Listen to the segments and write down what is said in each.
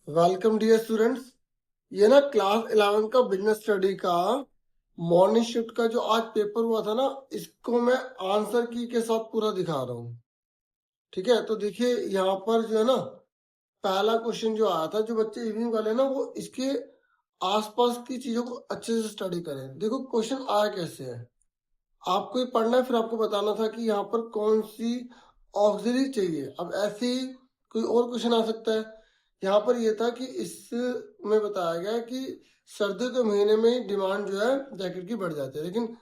Welcome dear students. ये ना class 11 का बिजनेस स्टडी का मॉर्निंग शिफ्ट का जो आज पेपर हुआ था ना, इसको मैं आंसर की के साथ पूरा दिखा रहा हूँ। ठीक है, तो देखिए यहाँ पर जो है ना, पहला क्वेश्चन जो आया था, जो बच्चे इवनिंग वाले ना वो इसके आसपास की चीजों को अच्छे से स्टडी करें। देखो क्वेश्चन आया कैसे है, आपको ये पढ़ना है, फिर आपको बताना था कि यहाँ पर कौन सी ऑक्सिलरी चाहिए। अब ऐसे ही कोई और क्वेश्चन आ सकता है। यहाँ पर ये था कि इसमें बताया गया कि सर्दियों के महीने में ही डिमांड जो है जैकेट की बढ़ जाती है, लेकिन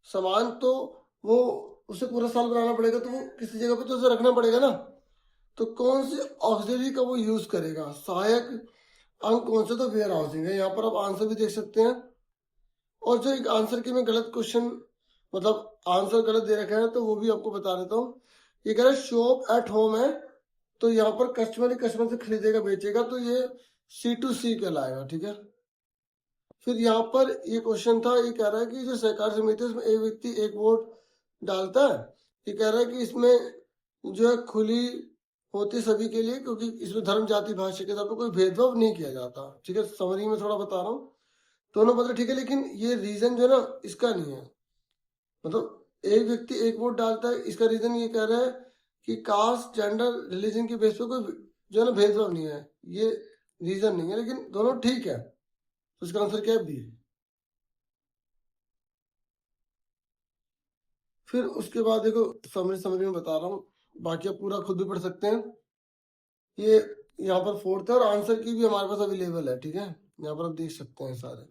सामान तो वो उसे पूरा साल बनाना पड़ेगा, तो वो किसी जगह पे तो उसे रखना पड़ेगा ना। तो कौन सी ऑक्सिलरी का वो यूज करेगा, सहायक अंग कौन से, तो वेयर हाउसिंग है। यहाँ पर आप आंसर भी देख सकते हैं। और जो एक आंसर की में गलत क्वेश्चन, मतलब आंसर गलत दे रखा है, तो वो भी आपको बता देता हूँ। ये कह रहा है शॉप एट होम है, तो यहाँ पर कस्टमर ही कस्टमर से खरीदेगा बेचेगा, तो ये C2C कहलाएगा। ठीक है, फिर यहाँ पर ये क्वेश्चन था, ये कह रहा है कि जो सहकारी समिति है उसमें एक व्यक्ति एक वोट डालता है। ये कह रहा है कि इसमें जो है खुली होती सभी के लिए, क्योंकि इसमें धर्म जाति भाषा के आधार पर कोई भेदभाव नहीं किया जाता। ठीक है, समरी में थोड़ा बता रहा हूँ, दोनों मतलब ठीक है, लेकिन ये रीजन जो है ना इसका नहीं है। मतलब एक व्यक्ति एक वोट डालता है, इसका रीजन ये कह रहा है कि कास्ट जेंडर रिलीजन के बेस पे कोई जो है ना भेदभाव नहीं है, ये रीजन नहीं है, लेकिन दोनों ठीक है। तो इसका आंसर क्या है, बी। फिर उसके बाद देखो समरी समरी में बता रहा हूँ, बाकी आप पूरा खुद भी पढ़ सकते हैं। ये यहाँ पर फोर्थ है और आंसर की भी हमारे पास अवेलेबल है। ठीक है, यहाँ पर आप देख सकते हैं सारे।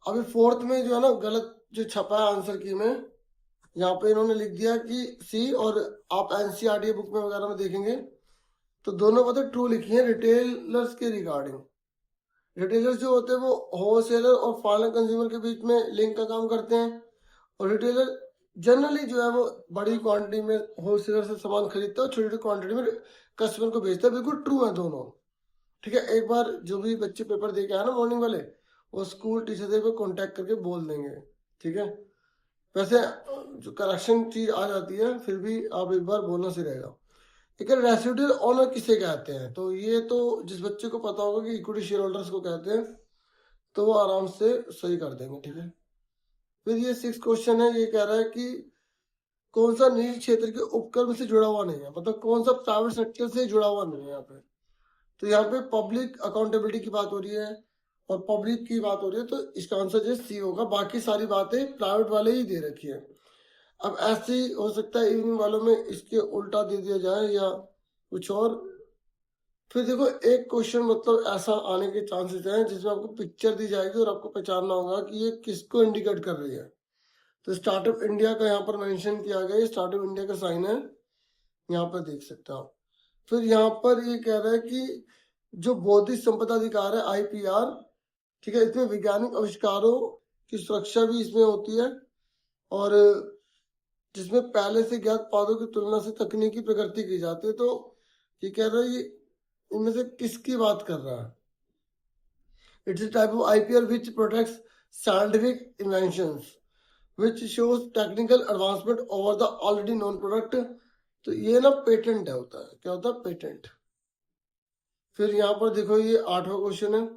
अभी फोर्थ में जो है ना गलत जो छपा है आंसर की में, यहाँ पे इन्होंने लिख दिया कि सी, और आप एनसीईआरटी बुक में वगैरह में देखेंगे तो दोनों मतलब ट्रू लिखी है रिटेलर्स के रिगार्डिंग। रिटेलर्स जो होते हैं वो होलसेलर और फाइनल कंज्यूमर के बीच में लिंक का काम करते हैं, और रिटेलर जनरली जो है वो बड़ी क्वांटिटी में होलसेलर से सामान खरीदता है और छोटी छोटी क्वांटिटी में कस्टमर को बेचता है। बिल्कुल ट्रू है दोनों। ठीक है, एक बार जो भी बच्चे पेपर दे के आए ना मॉर्निंग वाले, वो स्कूल टीचर से कॉन्टेक्ट करके बोल देंगे। ठीक है, वैसे जो करेक्शन चीज आ जाती है, फिर भी आप एक बार बोलना सही रहेगा। ठीक है, रेसिडुअल ओनर किसे कहते हैं, तो ये तो जिस बच्चे को पता होगा कि इक्विटी शेयर होल्डर्स को कहते हैं, तो वो आराम से सही कर देंगे। ठीक है, फिर ये 6 क्वेश्चन है, ये कह रहा है कि कौन सा निजी क्षेत्र के उपक्रम से जुड़ा हुआ नहीं है, मतलब कौन सा प्राइवेट सेक्टर से जुड़ा हुआ नहीं है यहाँ पे। तो यहाँ पे पब्लिक अकाउंटेबिलिटी की बात हो रही है और पब्लिक की बात हो रही है, तो इसका आंसर जो सी होगा। बाकी सारी बातें प्राइवेट वाले ही दे रखी है। अब ऐसे ही हो सकता है इवनिंग वालों में इसके उल्टा दे दिया जाए या कुछ और। फिर देखो एक क्वेश्चन मतलब ऐसा आने के चांसेस हैं जिसमें आपको पिक्चर दी जाएगी और आपको पहचानना होगा कि ये किसको इंडिकेट कर रही है। तो स्टार्टअप इंडिया का यहाँ पर मेंशन किया गया, स्टार्टअप इंडिया का साइन है, यहाँ पर देख सकते हो आप। फिर यहाँ पर ये कह रहा है कि जो बौद्धिक संपदा अधिकार है IPR, ठीक है, इसमें वैज्ञानिक आविष्कारों की सुरक्षा भी इसमें होती है, और जिसमें पहले से ज्ञात पौधों की तुलना से तकनीकी प्रगति की जाती है। तो ये कह रहा है ये इनमें से किसकी बात कर रहा है। It's a type of IPR which protects scientific inventions which shows technical advancement over the already known product। तो ये ना पेटेंट है, होता है क्या, होता है पेटेंट। फिर यहाँ पर देखो ये 8वां क्वेश्चन है।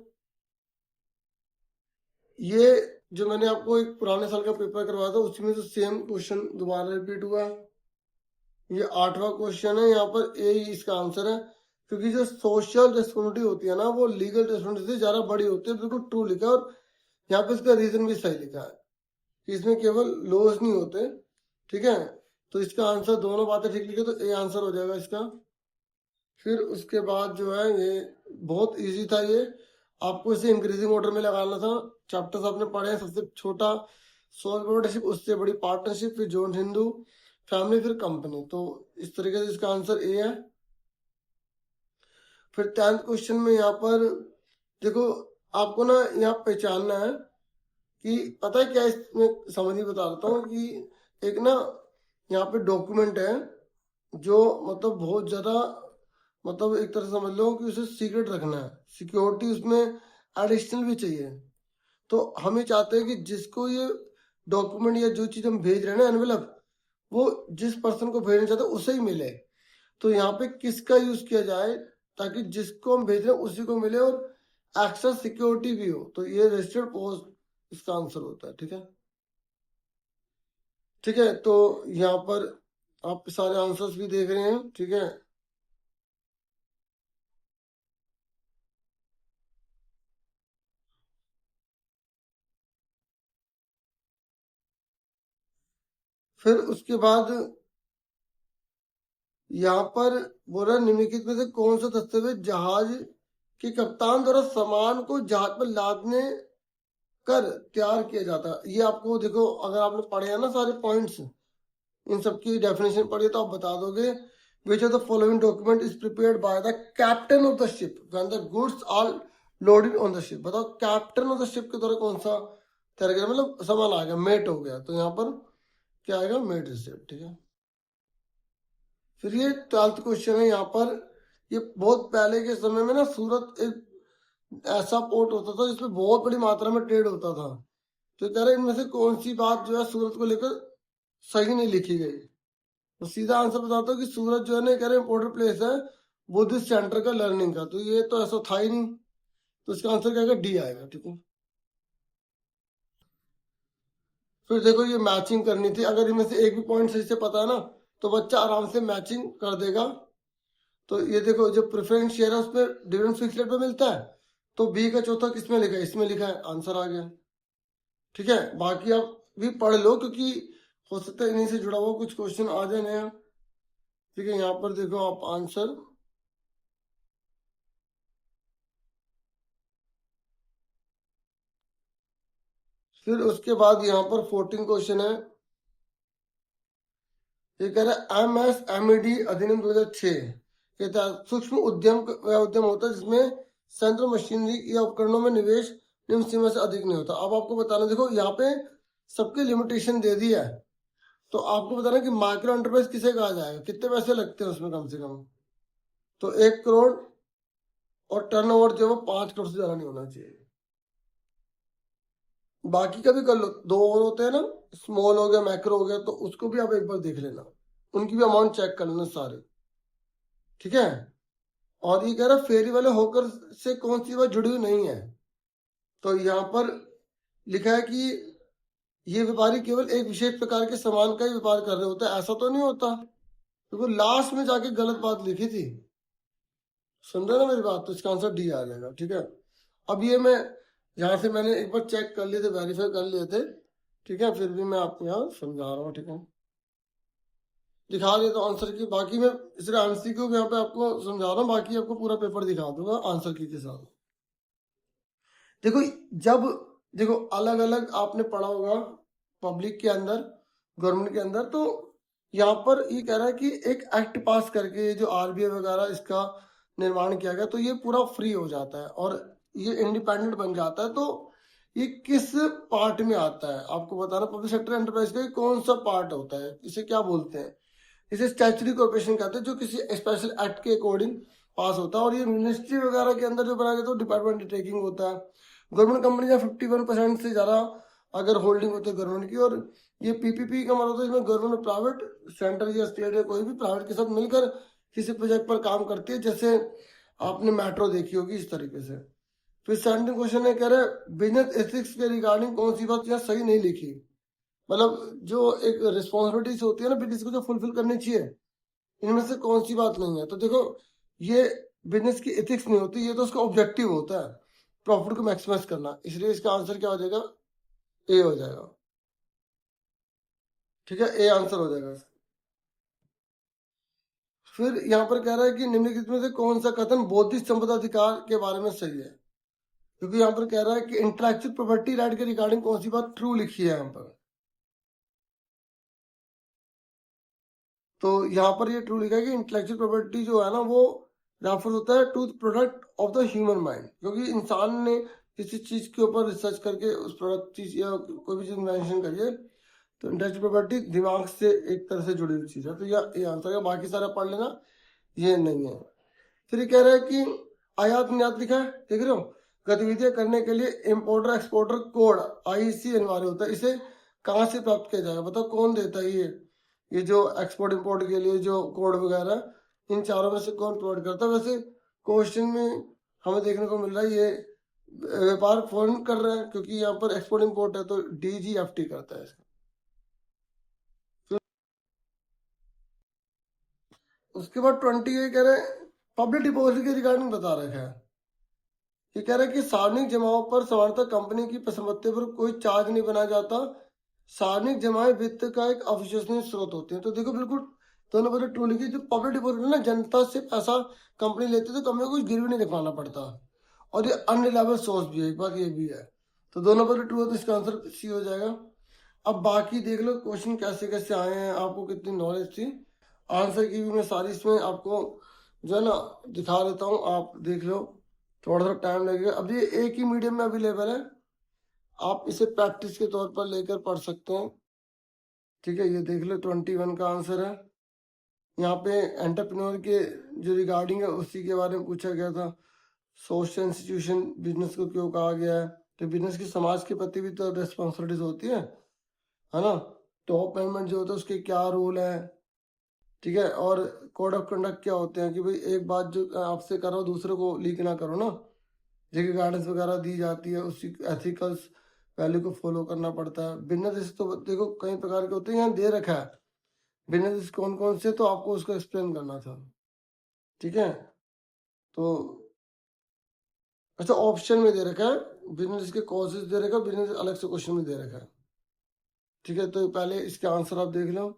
ये जो मैंने आपको एक पुराने साल का पेपर करवाया था उसमें से सेम क्वेश्चन दोबारा रिपीट हुआ है। ये 8वां क्वेश्चन है, यहाँ पर ए ही इसका आंसर है, क्योंकि जो सोशल रिस्पॉन्सिबिलिटी होती है ना वो लीगल रिस्पॉन्सिबिलिटी से ज्यादा बड़ी होती है। बिल्कुल ट्रू लिखा है, और यहाँ पे इसका रीजन भी सही लिखा है कि इसमें केवल लॉस नहीं होते। ठीक है, तो इसका आंसर दोनों बातें ठीक लिखे तो ए आंसर हो जाएगा इसका। फिर उसके बाद जो है ये बहुत इजी था, ये आपको इसे इंक्रीजिंग ऑर्डर में लगाना था। चैप्टर्स आपने पढ़े हैं, सबसे छोटा सोल पार्टनरशिप, उससे बड़ी पार्टनरशिप, फिर जॉइंट हिंदू फैमिली, फिर कंपनी। तो इस तरीके से इसका आंसर ए है। फिर 10th क्वेश्चन में यहाँ पर देखो आपको ना यहाँ पहचानना है कि पता है क्या, इसमें समझ ही बता देता हूँ कि एक ना यहाँ पे डॉक्यूमेंट है जो मतलब बहुत ज्यादा, मतलब एक तरह से समझ लो कि उसे सीक्रेट रखना है, सिक्योरिटी उसमें एडिशनल भी चाहिए। तो हम ये चाहते हैं कि जिसको ये डॉक्यूमेंट या जो चीज हम भेज रहे हैं ना एनवेलप, वो जिस पर्सन को भेजना चाहते हैं उसे ही मिले। तो यहाँ पे किसका यूज किया जाए, ताकि जिसको हम भेज रहे हैं उसी को मिले और एक्स्ट्रा सिक्योरिटी भी हो। तो ये रजिस्टर्ड पोस्ट इसका आंसर होता है। ठीक है, ठीक है। तो यहाँ पर आप सारे आंसर्स भी देख रहे हैं। ठीक है, फिर उसके बाद यहाँ पर बोल रहा है निम्नलिखित में से कौन सा दस्तावेज जहाज के कप्तान द्वारा सामान को जहाज पर लादने कर तैयार किया जाता है। ये आपको देखो, अगर आपने पढ़े हैं ना सारे पॉइंट्स, इन सबकी डेफिनेशन पढ़ी तो आप बता दोगे। Which of the following document is prepared by the captain of the ship when the goods are loaded on the ship. बताओ कैप्टन ऑफ द शिप के द्वारा कौन सा तैयार किया, मतलब सामान आ गया, मेट हो गया, तो यहाँ पर क्या आएगा, मेट रिसिप्ट। ठीक है, फिर ये 12th क्वेश्चन है यहाँ पर। ये बहुत पहले के समय में ना सूरत एक ऐसा पोर्ट होता था जिसमें बहुत बड़ी मात्रा में ट्रेड होता था। तो कह रहे इनमें से कौन सी बात जो है सूरत को लेकर सही नहीं लिखी गई। तो सीधा आंसर बताता हूँ कि सूरत जो है ना, कह रहे इम्पोर्टेंट प्लेस है बुद्धिस्ट सेंटर का लर्निंग का। तो ये तो ऐसा था ही नहीं, तो इसका आंसर क्या आएगा, डी आएगा। ठीक है, फिर देखो ये मैचिंग करनी थी। अगर इनमें से एक भी पॉइंट सही से पता है ना तो बच्चा आराम से मैचिंग कर देगा। तो ये देखो जो प्रेफरेंस शेयर है उसमें डिविडेंड फिक्स रेट पे मिलता है, तो बी का चौथा किसमें लिखा है, इसमें लिखा है, आंसर आ गया। ठीक है, बाकी आप भी पढ़ लो क्योंकि हो सकता है इन्हीं से जुड़ा हुआ कुछ क्वेश्चन आ जाए नया। ठीक है, यहाँ पर देखो आप आंसर, फिर उसके बाद यहाँ पर 14 क्वेश्चन है। ये कह रहा है MSMED अधिनियम 2006 कहता है सूक्ष्म उद्यम वह उद्यम होता है जिसमें संयंत्र मशीनरी या उपकरणों में निवेश निम्न सीमा से अधिक नहीं होता। अब आपको बताना, देखो यहाँ पे सबकी लिमिटेशन दे दी है, तो आपको बताना कि माइक्रो एंटरप्राइज किसे कहा जाएगा, कितने पैसे लगते हैं उसमें कम से कम। तो 1 करोड़ और टर्नओवर जो है वो 5 करोड़ से ज्यादा नहीं होना चाहिए। बाकी का भी कर लो, दो और होते हैं ना, स्मॉल हो गया मैक्रो हो गया, तो उसको भी आप एक बार देख लेना, उनकी भी अमाउंट चेक कर लेना सारे। ठीक है, और ये कह रहा है फेरी वाले होकर से कौन सी बात जुड़ी हुई नहीं है। तो यहाँ पर लिखा है कि ये व्यापारी केवल एक विशेष प्रकार के सामान का ही व्यापार कर रहे होते हैं, ऐसा तो नहीं होता, क्योंकि तो लास्ट में जाके गलत बात लिखी थी। सुन रहे ना मेरी बात, तो इसका आंसर डी आ जाएगा। ठीक है, अब ये मैं यहाँ से मैंने एक बार चेक कर लिए थे, वेरीफाई कर लिए थे। ठीक है, फिर भी मैं आपको यहाँ समझा रहा हूँ। ठीक है, दिखा देता हूँ आंसर की, बाकी मैं सिर्फ एमसीक्यू यहाँ पे आपको समझा रहा हूँ, बाकी आपको पूरा पेपर दिखा दूंगा आंसर की के साथ। देखो जब, देखो अलग अलग आपने पढ़ा होगा पब्लिक के अंदर, गवर्नमेंट के अंदर, तो यहाँ पर ये कह रहा है कि एक एक्ट पास करके जो आरबीआई वगैरह इसका निर्माण किया गया, तो ये पूरा फ्री हो जाता है और ये इंडिपेंडेंट बन जाता है। तो ये किस पार्ट में आता है आपको बताना, पब्लिक सेक्टर एंटरप्राइज का कौन सा पार्ट होता है, इसे क्या बोलते हैं, इसे स्टैच्यूटरी कॉर्पोरेशन कहते हैं, जो किसी स्पेशल एक्ट के अकॉर्डिंग पास होता है। और ये मिनिस्ट्री वगैरह के अंदर जो बनाया जाता है डिपार्टमेंट टेकिंग होता है। गवर्नमेंट कंपनी का 51% से ज्यादा अगर होल्डिंग होती है गवर्नमेंट की, और ये पीपीपी का मतलब होता है इसमें गवर्नमेंट प्राइवेट सेंटर या स्टेट या कोई भी प्राइवेट के साथ मिलकर किसी प्रोजेक्ट पर काम करती है, जैसे आपने मेट्रो देखी होगी इस तरीके से। फिर 17 क्वेश्चन है, कह रहे बिजनेस एथिक्स के रिगार्डिंग कौन सी बात यहाँ सही नहीं लिखी, मतलब जो एक रिस्पॉन्सिबिलिटीज होती है ना बिजनेस को जो फुलफिल करनी चाहिए, इनमें से कौन सी बात नहीं है। तो देखो ये बिजनेस की एथिक्स नहीं होती, ये तो उसका ऑब्जेक्टिव होता है प्रॉफिट को मैक्सिमाइज करना, इसलिए इसका आंसर क्या हो जाएगा, ए हो जाएगा। ठीक है, ए आंसर हो जाएगा। फिर यहाँ पर कह रहा है कि निम्नलिखित में से कौन सा कथन बौद्धिक संपदा अधिकार के बारे में सही है, क्योंकि यहाँ पर कह रहा है कि इंटेलेक्चुअल प्रॉपर्टी राइट के रिगार्डिंग कौन सी बात ट्रू लिखी है यहाँ पर। तो यहाँ पर ये ट्रू लिखा है कि इंटेलेक्चुअल प्रॉपर्टी जो है ना वो रेफर होता है to product of the human mind, क्योंकि इंसान ने किसी चीज के ऊपर रिसर्च करके उस प्रोडक्ट चीज या कोई भी चीज इन्वेंशन करिए, तो इंटेलेक्चुअल प्रॉपर्टी दिमाग से एक तरह से जुड़ी हुई चीज है। तो ये आंसर है, बाकी सारा पढ़ लेना, ये नहीं है। फिर ये कह रहा है कि आयात निर्यात लिखा है, देख रहे हो, गतिविधियां करने के लिए इम्पोर्टर एक्सपोर्टर कोड IEC अनिवार्य होता है, इसे कहाँ से प्राप्त किया जाएगा, बताओ कौन देता है ये जो एक्सपोर्ट इंपोर्ट के लिए जो कोड वगैरह, इन चारों में से कौन प्रोवाइड करता है। वैसे क्वेश्चन में हमें देखने को मिल रहा है ये व्यापार फॉरेन कर रहे हैं, क्योंकि यहाँ पर एक्सपोर्ट इंपोर्ट है तो DGFT करता है इसका। उसके बाद 20 ये कह रहे हैं पब्लिक डिपॉजिट के रिगार्डिंग बता रखा है। ये कह रहा है कि सार्वजनिक जमाओं पर सामान्यतः कंपनी की संपत्ति पर कोई चार्ज नहीं बनाया जाता। सार्वजनिक जमाएं वित्त का एक अविश्वसनीय स्रोत होते हैं। तो देखो बिल्कुल दोनों बोले ट्रू लिखी। जो पब्लिक डिपॉजिट है ना, जनता से पैसा कंपनी लेती है तो कंपनी को कुछ गिरवी नहीं दिखाना पड़ता, और ये अनरिलायबल सोर्स भी है, एक बात ये भी है। तो दोनों बोले ट्रू है, तो इसका आंसर सी हो जाएगा। अब बाकी देख लो क्वेश्चन कैसे कैसे आए हैं, आपको कितनी नॉलेज थी। आंसर की भी मैं सारी इसमें आपको जो है ना दिखा देता हूँ, आप देख लो। थोड़ा सा टाइम लगेगा। अब ये एक ही मीडियम में अवेलेबल है, आप इसे प्रैक्टिस के तौर पर लेकर पढ़ सकते हैं। ठीक है, ये देख लो 21 का आंसर है। यहाँ पे एंटरप्रेन्योर के जो रिगार्डिंग है उसी के बारे में पूछा गया था। सोशल इंस्टीट्यूशन बिजनेस को क्यों कहा गया है, तो बिजनेस की समाज के प्रति भी तो रिस्पॉन्सिबिलिटीज होती है ना। टॉप मैनेजमेंट जो होता है उसके क्या रोल है, ठीक है। और कोड ऑफ कंडक्ट क्या होते हैं, कि भाई एक बात जो आपसे कर रहा हो दूसरे को लीक ना करो ना। जो गाइडेंस वगैरह दी जाती है उसी एथिकल्स वैल्यू को फॉलो करना पड़ता है। बिजनेस तो देखो कई प्रकार के होते हैं, यहाँ दे रखा है बिजनेस कौन कौन से, तो आपको उसको एक्सप्लेन करना था। ठीक है, तो अच्छा ऑप्शन में दे रखा है बिजनेस के कॉजेज दे रखा है, बिजनेस अलग से क्वेश्चन में दे रखा है। ठीक है, तो पहले इसके आंसर आप देख लो।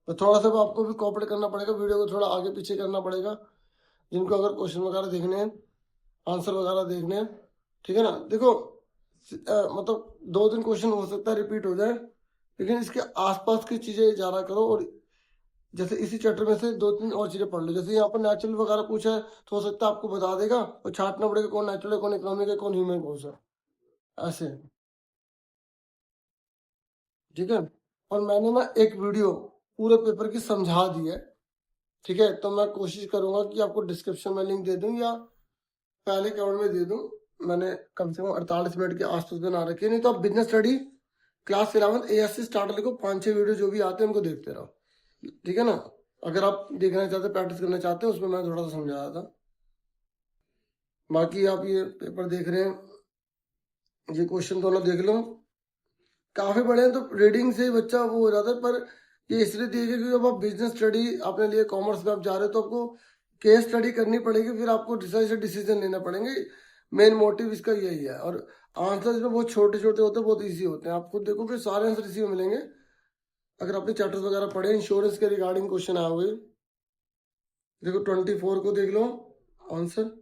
तो थोड़ा सा आपको भी कॉपरेट करना पड़ेगा, वीडियो को थोड़ा आगे पीछे करना पड़ेगा, जिनको अगर क्वेश्चन वगैरह देखने हैं, आंसर वगैरह देखने हैं। ठीक है ना। देखो मतलब 2 दिन क्वेश्चन हो सकता है रिपीट हो जाए, लेकिन इसके आसपास की चीजें ज्यादा करो। और जैसे इसी चैप्टर में से 2-3 और चीजें पढ़ लो। जैसे यहाँ पर नेचुरल वगैरह पूछा है तो हो सकता है आपको बता देगा, और छांटना पड़ेगा कौन नेचुरल है, कौन इकोनॉमिक है, कौन ह्यूमन कौन सा, ऐसे। ठीक है, और मैंने ना एक वीडियो पूरे पेपर की समझा दी है। ठीक है, तो मैं कोशिश करूंगा कि आपको डिस्क्रिप्शन में लिंक दे दूं या पहले अकाउंट में दे दूं। मैंने कम से कम 48 मिनट के आसपास बना रखी है। नहीं तो आप बिजनेस स्टडी क्लास 11 AS से स्टार्ट लिखो, 5-6 वीडियो जो भी आते हैं उनको देखते रहो। ठीक है ना, अगर आप देखना चाहते प्रैक्टिस करना चाहते हैं, उसमें मैं थोड़ा सा समझाया था। बाकी आप ये पेपर देख रहे हैं, ये क्वेश्चन दोनों देख लो, काफी बड़े हैं, तो रीडिंग से ही बच्चा वो हो जाता है। पर ये इसलिए दिए गए क्योंकि जब आप बिजनेस स्टडी अपने लिए कॉमर्स में आप जा रहे हो तो आपको केस स्टडी करनी पड़ेगी, फिर आपको डिसीजन लेना पड़ेंगे। मेन मोटिव इसका यही है। और आंसर इसमें बहुत छोटे छोटे होते हैं, बहुत ईजी होते हैं। आपको देखो फिर सारे आंसर इसी में मिलेंगे। अगर आपने चैप्टर्स वगैरह पढ़े, इंश्योरेंस के रिगार्डिंग क्वेश्चन आए हुए, देखो 24 को देख लो आंसर।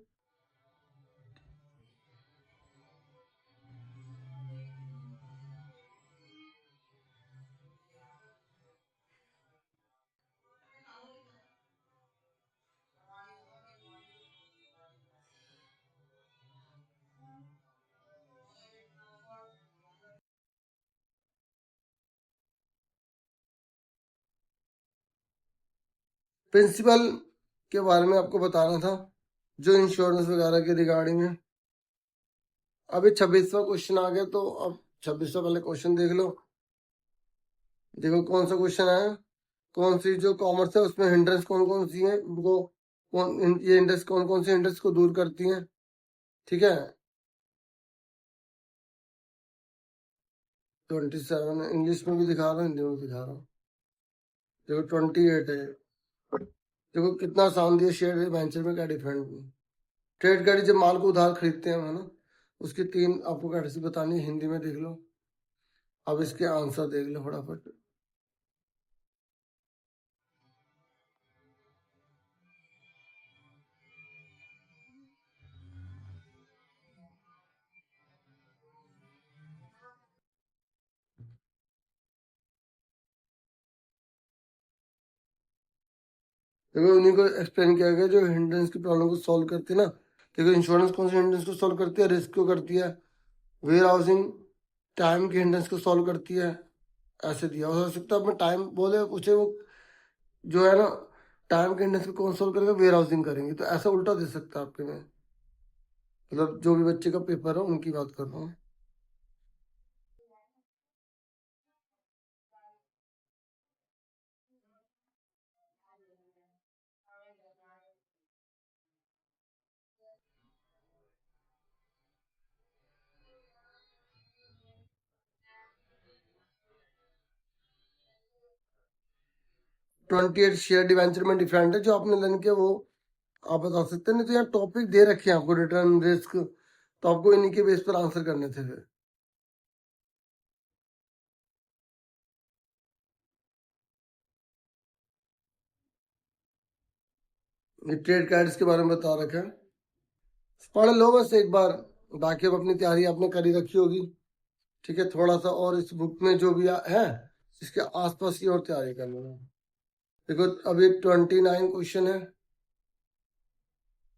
प्रिंसिपल के बारे में आपको बताना था, जो इंश्योरेंस वगैरह के रिगार्डिंग है। अभी 26वां क्वेश्चन आ गया, तो अब 26वां पहले क्वेश्चन देख लो। देखो कौन सा क्वेश्चन है, कौन सी जो कॉमर्स है उसमें हिंड्रेंस कौन कौन सी है, वो ये हिंड्रेंस कौन कौन सी हिंड्रेंस को दूर करती हैं। ठीक है, 27 इंग्लिश में भी दिखा रहा हूँ, हिंदी में भी दिखा रहा हूँ। देखो 28 है। देखो कितना आसान दिया, शेयर वेंचर में क्या डिफरेंट। ट्रेड क्रेडिट जब माल को उधार खरीदते हैं, है ना, उसकी 3 आपको कैटेगरी बतानी है, हिंदी में देख लो। अब इसके आंसर देख लो फटाफट। देखो उन्हीं को एक्सप्लेन किया गया जो हिंड्रेंस की प्रॉब्लम को सॉल्व करती है ना। देखो इंश्योरेंस कौन सी हिंड्रेंस को सॉल्व करती है, रिस्क को करती है। वेयर हाउसिंग टाइम की हिंड्रेंस को सॉल्व करती है। ऐसे दिया हो सकता है, अपने टाइम बोले पूछे वो जो है ना, टाइम के हिंड्रेंस को कौन सॉल्व करेगा, वेयर हाउसिंग करेंगे, तो ऐसा उल्टा दे सकता है आपके में। मतलब जो भी बच्चे का पेपर है उनकी बात कर रहा हूँ। 28 शेयर डिवेंचर में डिफरेंट है, जो आपने लर्न किया वो आप बता सकते हैं। नहीं तो यहाँ टॉपिक दे रखे हैं आपको, रिटर्न, रिस्क, तो आपको इन्हीं के बेस पर आंसर करने थे फिर। ये ट्रेड क्रेडिट्स के बारे में बता रखा है, पढ़ लो बस एक बार, बाकी अब अपनी तैयारी आपने करी रखी होगी। ठीक है, थोड़ा सा और इस बुक में जो भी है इसके आसपास की और तैयारी कर लेना। देखो अभी 29 क्वेश्चन है।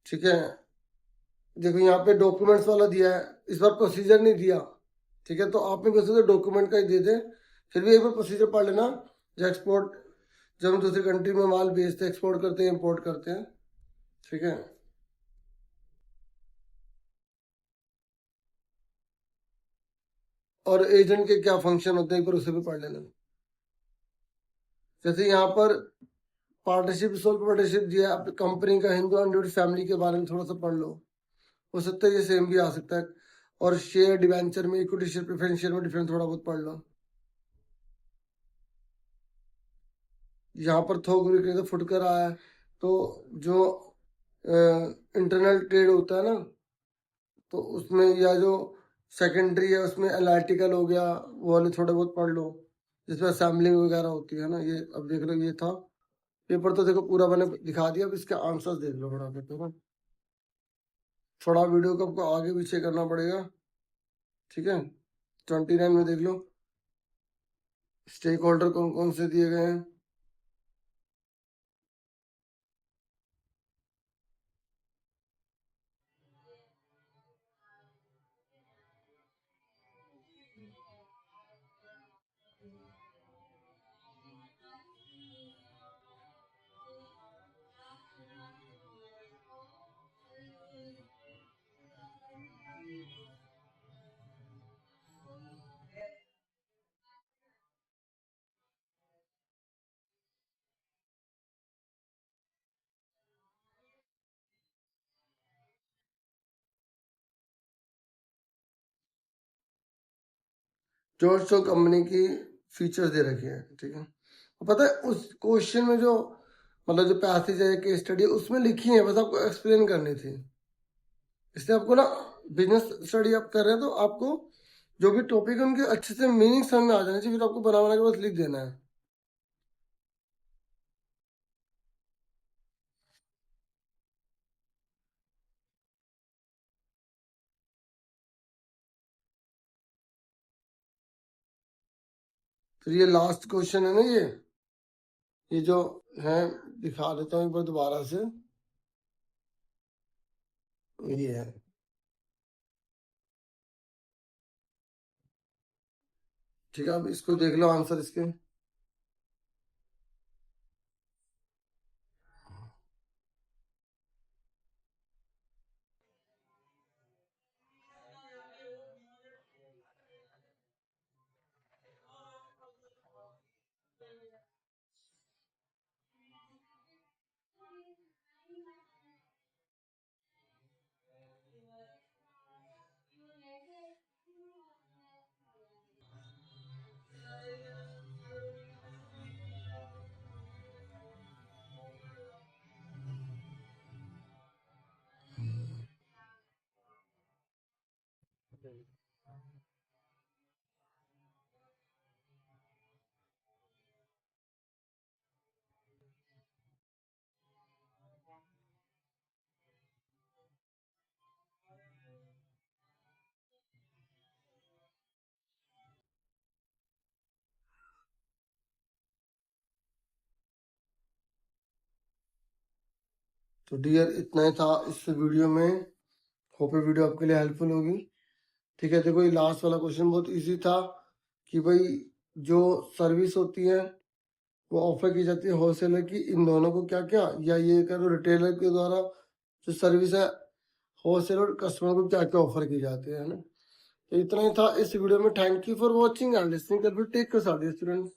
ठीक है, देखो यहाँ पे डॉक्यूमेंट्स वाला दिया है, इस बार प्रोसीजर नहीं दिया। ठीक है, तो आप में कैसे डॉक्यूमेंट का ही दे दे, फिर भी एक बार प्रोसीजर पढ़ लेना। जो एक्सपोर्ट, जब हम दूसरी कंट्री में माल भेजते हैं, एक्सपोर्ट करते हैं, इम्पोर्ट करते हैं। ठीक है, और एजेंट के क्या फंक्शन होते हैं, एक बार उसे भी पढ़ लेना। जैसे यहाँ पर पार्टनरशिप, सोल पार्टनरशिप दिया है, कंपनी का हिंदू अनडिवाइडेड फैमिली के बारे में थोड़ा सा पढ़ लो, हो सकता है ये सेम भी आ सकता है। और शेयर डिवेंचर में, इक्विटी शेयर, प्रेफरेंस शेयर में डिफरेंस थोड़ा बहुत पढ़ लो। यहाँ पर थोक विक्रेता फुटकर आया है, तो जो इंटरनल ट्रेड होता है ना, तो उसमें या जो सेकेंडरी है उसमें एनालिटिकल हो गया, वो वाले थोड़े बहुत पढ़ लो, जिसमें असेंबलिंग वगैरह होती है ना। ये अब देख लो, ये था पेपर, तो देखो पूरा मैंने दिखा दिया, अब इसके आंसर्स देख लो बड़ा पेपर। थोड़ा वीडियो को आपको आगे पीछे करना पड़ेगा। ठीक है, 29 में देख लो स्टेक होल्डर कौन कौन से दिए गए हैं। जॉर्ज स्टॉक कंपनी की फीचर्स दे रखे हैं। ठीक है, पता है उस क्वेश्चन में जो मतलब जो पैसेज है, केस स्टडी उसमें लिखी है, बस आपको एक्सप्लेन करनी थी। इसलिए आपको ना, बिजनेस स्टडी आप कर रहे हैं तो आपको जो भी टॉपिक है उनके अच्छे से मीनिंग समझ में आ जाना चाहिए, फिर आपको बना बना के बस लिख देना है। फिर ये लास्ट क्वेश्चन है ना, ये जो है दिखा देता हूँ एक बार दोबारा से। ये है, ठीक है, अब इसको देख लो आंसर इसके। तो डियर इतना ही था इस वीडियो में, होप ये वीडियो आपके लिए हेल्पफुल होगी। ठीक है, देखो ये लास्ट वाला क्वेश्चन बहुत इजी था कि भाई जो सर्विस होती है वो ऑफर की जाती है होलसेलर की, इन दोनों को क्या क्या, या ये करो रिटेलर के द्वारा जो सर्विस है होलसेलर और कस्टमर को क्या क्या ऑफर की जाती है ना। तो इतना ही था इस वीडियो में। Thank you for watching and listening. Take care students.